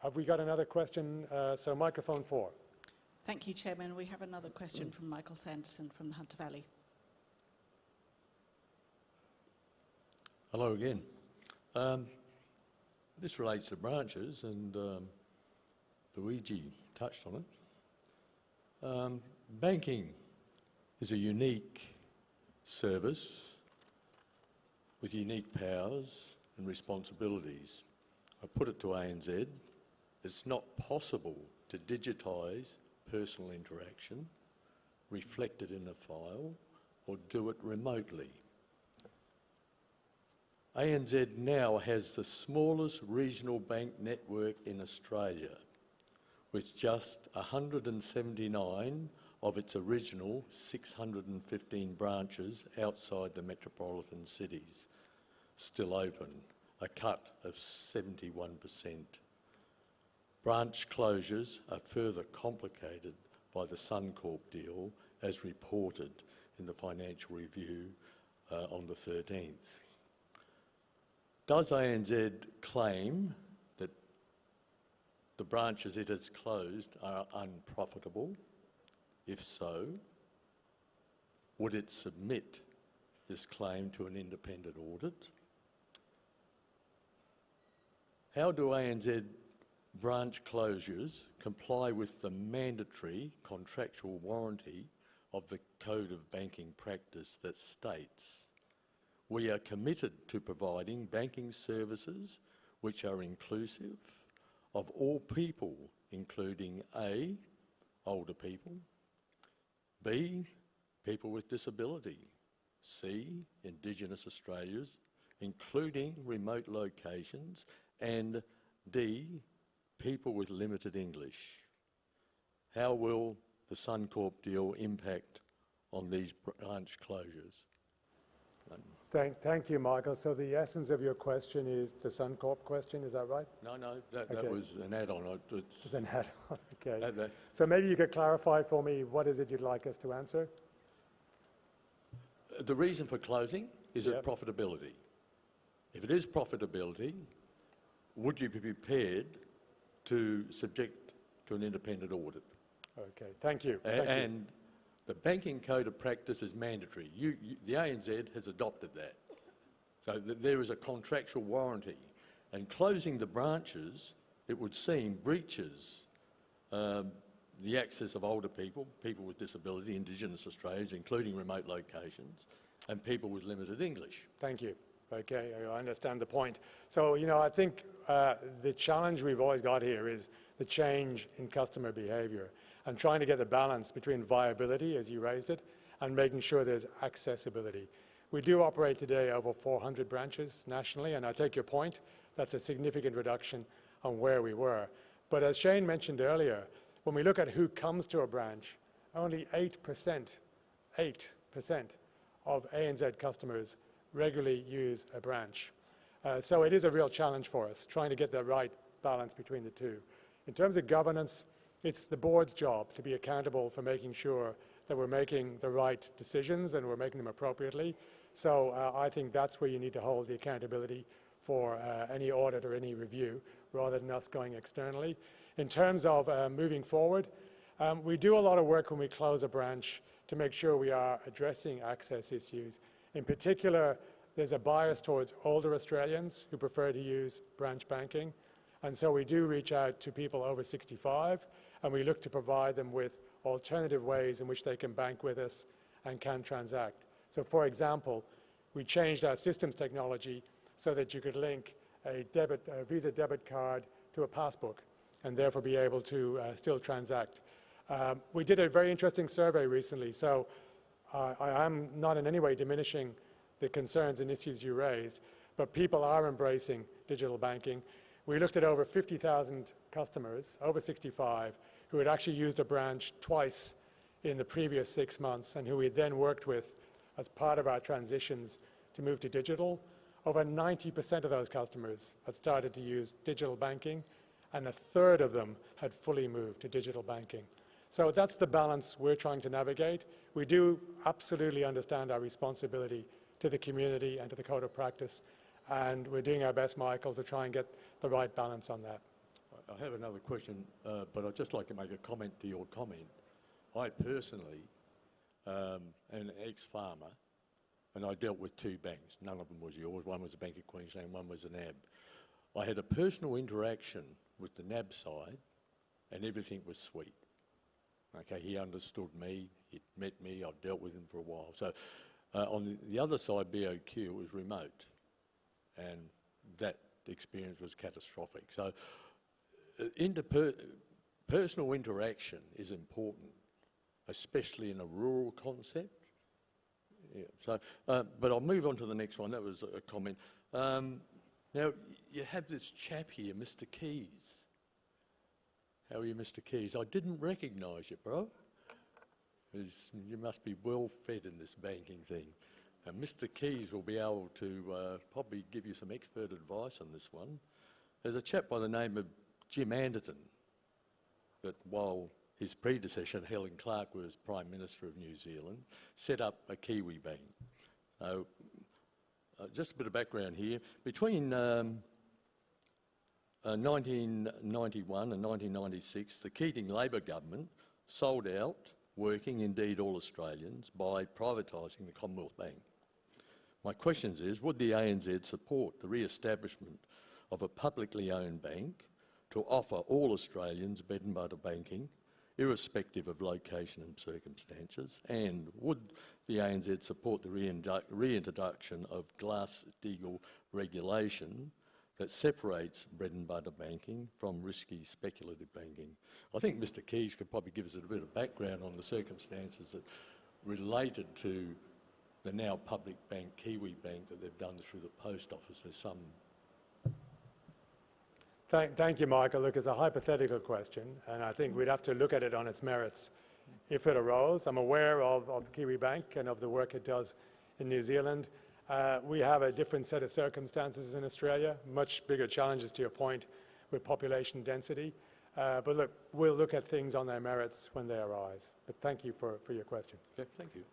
Have we got another question? So microphone 4. Thank you, Chairman. We have another question from Michael Sanderson from the Hunter Valley. Hello again. This relates to branches, and Luigi touched on it. Banking is a unique service with unique powers and responsibilities. I put it to ANZ, it's not possible to digitise personal interaction, reflect it in a file, or do it remotely. ANZ now has the smallest regional bank network in Australia, with just 179 of its original 615 branches outside the metropolitan cities still open, a cut of 71%. Branch closures are further complicated by the Suncorp deal, as reported in the financial review on the 13th. Does ANZ claim that the branches it has closed are unprofitable? If so, would it submit this claim to an independent audit? How do ANZ branch closures comply with the mandatory contractual warranty of the Code of Banking Practice that states, "We are committed to providing banking services which are inclusive of all people, including A, older people, B, people with disability, C, Indigenous Australians, including remote locations, and D, people with limited English." How will the Suncorp deal impact on these branch closures? Thank you, Michael. So the essence of your question is the Suncorp question, is that right? No, that was an add-on. It's an add-on, okay. So maybe you could clarify for me, what is it you'd like us to answer? The reason for closing is it profitability. If it is profitability, would you be prepared to subject to an independent audit? Okay, thank you. And the Banking Code of Practice is mandatory. The ANZ has adopted that. So there is a contractual warranty. And closing the branches, it would seem, breaches the access of older people, people with disability, Indigenous Australians, including remote locations, and people with limited English. Thank you. Okay, I understand the point. So, I think the challenge we've always got here is the change in customer behaviour and trying to get the balance between viability, as you raised it, and making sure there's accessibility. We do operate today over 400 branches nationally, and I take your point, that's a significant reduction on where we were. But as Shane mentioned earlier, when we look at who comes to a branch, only 8% of ANZ customers regularly use a branch. So it is a real challenge for us, trying to get the right balance between the two. In terms of governance, it's the board's job to be accountable for making sure that we're making the right decisions and we're making them appropriately. So I think that's where you need to hold the accountability for any audit or any review, rather than us going externally. In terms of moving forward, we do a lot of work when we close a branch to make sure we are addressing access issues. In particular, there's a bias towards older Australians who prefer to use branch banking. And so we do reach out to people over 65, and we look to provide them with alternative ways in which they can bank with us and can transact. So for example, we changed our systems technology so that you could link a Visa debit card to a passbook and therefore be able to still transact. We did a very interesting survey recently, so I am not in any way diminishing the concerns and issues you raised, but people are embracing digital banking. We looked at over 50,000 customers, over 65, who had actually used a branch twice in the previous 6 months and who we then worked with as part of our transitions to move to digital. Over 90% of those customers had started to use digital banking, and a third of them had fully moved to digital banking. So that's the balance we're trying to navigate. We do absolutely understand our responsibility to the community and to the Code of Practice, and we're doing our best, Michael, to try and get the right balance on that. I have another question, but I'd just like to make a comment to your comment. I personally an ex-farmer, and I dealt with two banks. None of them was yours. One was the Bank of Queensland, one was the NAB. I had a personal interaction with the NAB side, and everything was sweet. Okay, he understood me, he'd met me, I'd dealt with him for a while. So on the other side, BOQ, was remote, and that experience was catastrophic. So personal interaction is important, especially in a rural concept. Yeah, so, but I'll move on to the next one. That was a comment. Now, you have this chap here, Mr. Keys. How are you, Mr. Keys? I didn't recognise you, bro. You must be well fed in this banking thing. And Mr. Keys will be able to probably give you some expert advice on this one. There's a chap by the name of Jim Anderton that, while his predecessor, Helen Clark, was Prime Minister of New Zealand, set up a Kiwi bank. Just a bit of background here. Between 1991 and 1996, the Keating Labor government sold out working, indeed all Australians, by privatising the Commonwealth Bank. My question is, would the ANZ support the re-establishment of a publicly owned bank to offer all Australians bread and butter banking, irrespective of location and circumstances? And would the ANZ support the reintroduction of Glass-Steagall regulation that separates bread and butter banking from risky speculative banking? I think Mr. Keys could probably give us a bit of background on the circumstances that related to the now public bank, Kiwi Bank, that they've done through the post office. There's some... Thank you, Michael. Look, it's a hypothetical question, and I think we'd have to look at it on its merits if it arose. I'm aware of Kiwi Bank and of the work it does in New Zealand. We have a different set of circumstances in Australia, much bigger challenges, to your point, with population density. But look, we'll look at things on their merits when they arise. But thank you for your question. Okay, thank you.